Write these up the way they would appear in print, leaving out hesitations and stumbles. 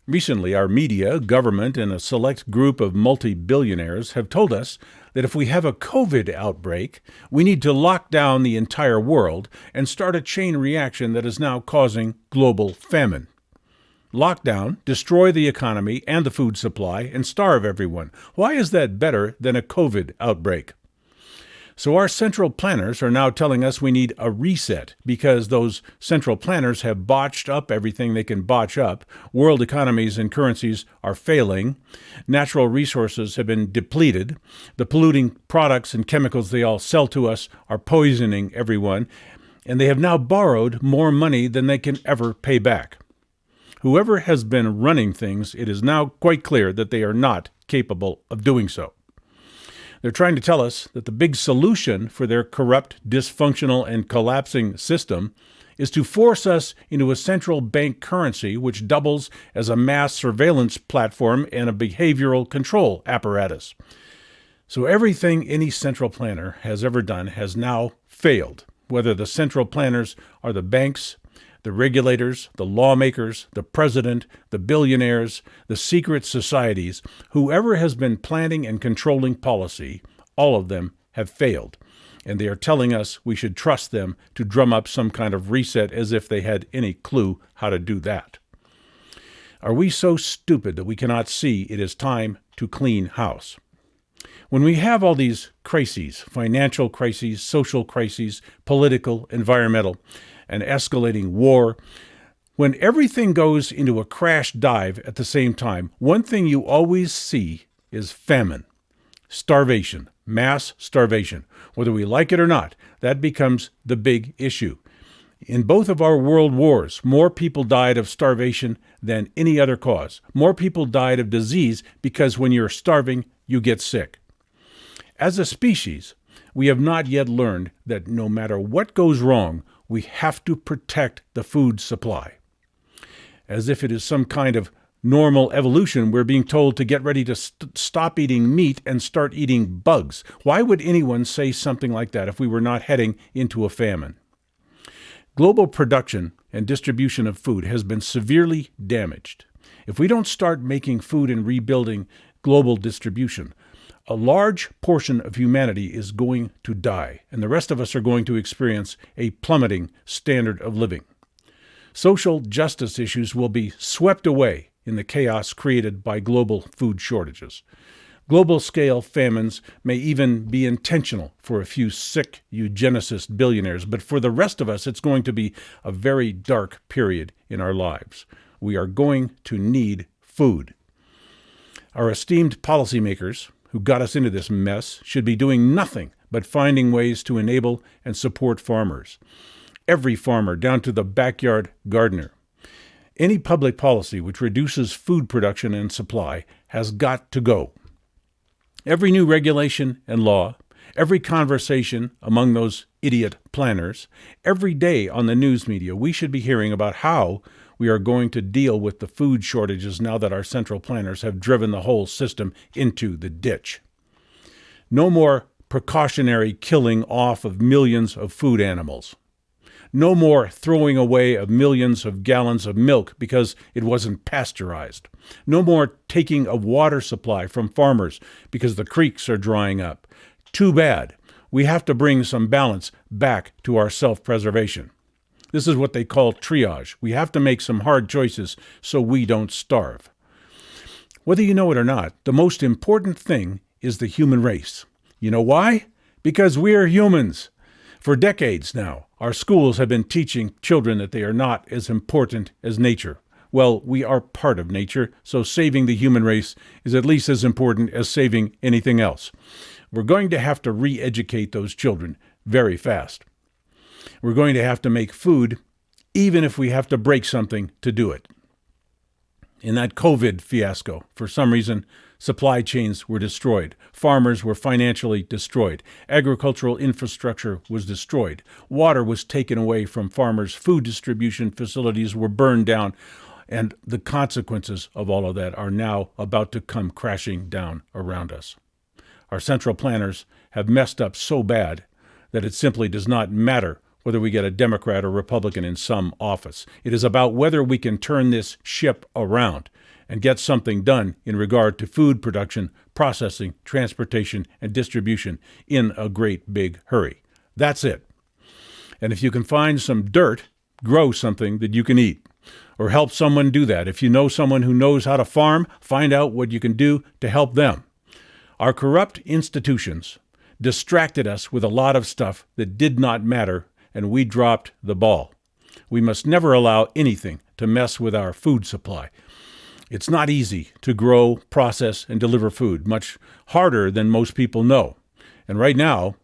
Recently, our media, government, and a select group of multi-billionaires have told us that if we have a COVID outbreak, we need to lock down the entire world and start a chain reaction that is now causing global famine. Lockdown, destroy the economy and the food supply, and starve everyone. Why is that better than a COVID outbreak? So our central planners are now telling us we need a reset because those central planners have botched up everything they can botch up. World economies and currencies are failing. Natural resources have been depleted. The polluting products and chemicals they all sell to us are poisoning everyone. And they have now borrowed more money than they can ever pay back. Whoever has been running things, it is now quite clear that they are not capable of doing so. They're trying to tell us that the big solution for their corrupt, dysfunctional, and collapsing system is to force us into a central bank currency which doubles as a mass surveillance platform and a behavioral control apparatus. So everything any central planner has ever done has now failed, whether the central planners are the banks, the regulators, the lawmakers, the president, the billionaires, the secret societies, whoever has been planning and controlling policy, all of them have failed. And they are telling us we should trust them to drum up some kind of reset as if they had any clue how to do that. Are we so stupid that we cannot see it is time to clean house? When we have all these crises, financial crises, social crises, political, environmental, an escalating war, when everything goes into a crash dive at the same time, one thing you always see is famine, starvation, mass starvation. Whether we like it or not, that becomes the big issue. In both of our world wars, more people died of starvation than any other cause. More people died of disease because when you're starving, you get sick. As a species, we have not yet learned that no matter what goes wrong, we have to protect the food supply. As if it is some kind of normal evolution, we're being told to get ready to stop eating meat and start eating bugs. Why would anyone say something like that if we were not heading into a famine? Global production and distribution of food has been severely damaged. If we don't start making food and rebuilding global distribution, a large portion of humanity is going to die, and the rest of us are going to experience a plummeting standard of living. Social justice issues will be swept away in the chaos created by global food shortages. Global-scale famines may even be intentional for a few sick eugenicist billionaires, but for the rest of us, it's going to be a very dark period in our lives. We are going to need food. Our esteemed policymakers who got us into this mess should be doing nothing but finding ways to enable and support farmers. Every farmer, down to the backyard gardener. Any public policy which reduces food production and supply has got to go. Every new regulation and law, every conversation among those idiot planners, every day on the news media, we should be hearing about how we are going to deal with the food shortages now that our central planners have driven the whole system into the ditch. No more precautionary killing off of millions of food animals. No more throwing away of millions of gallons of milk because it wasn't pasteurized. No more taking of water supply from farmers because the creeks are drying up. Too bad. We have to bring some balance back to our self-preservation. This is what they call triage. We have to make some hard choices so we don't starve. Whether you know it or not, the most important thing is the human race. You know why? Because we are humans. For decades now, our schools have been teaching children that they are not as important as nature. Well, we are part of nature, so saving the human race is at least as important as saving anything else. We're going to have to re-educate those children very fast. We're going to have to make food, even if we have to break something to do it. In that COVID fiasco, for some reason, supply chains were destroyed. Farmers were financially destroyed. Agricultural infrastructure was destroyed. Water was taken away from farmers. Food distribution facilities were burned down. And the consequences of all of that are now about to come crashing down around us. Our central planners have messed up so bad that it simply does not matter whether we get a Democrat or Republican in some office. It is about whether we can turn this ship around and get something done in regard to food production, processing, transportation, and distribution in a great big hurry. That's it. And if you can find some dirt, grow something that you can eat, or help someone do that. If you know someone who knows how to farm, find out what you can do to help them. Our corrupt institutions distracted us with a lot of stuff that did not matter, and we dropped the ball. We must never allow anything to mess with our food supply. It's not easy to grow, process, and deliver food, much harder than most people know. And right now,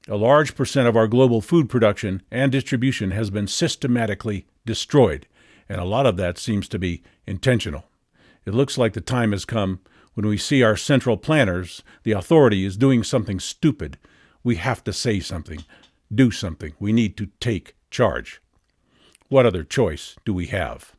a large percent of our global food production and distribution has been systematically destroyed, and a lot of that seems to be intentional. It looks like the time has come when we see our central planners, the authorities, doing something stupid. We have to say something, do something. We need to take charge. What other choice do we have?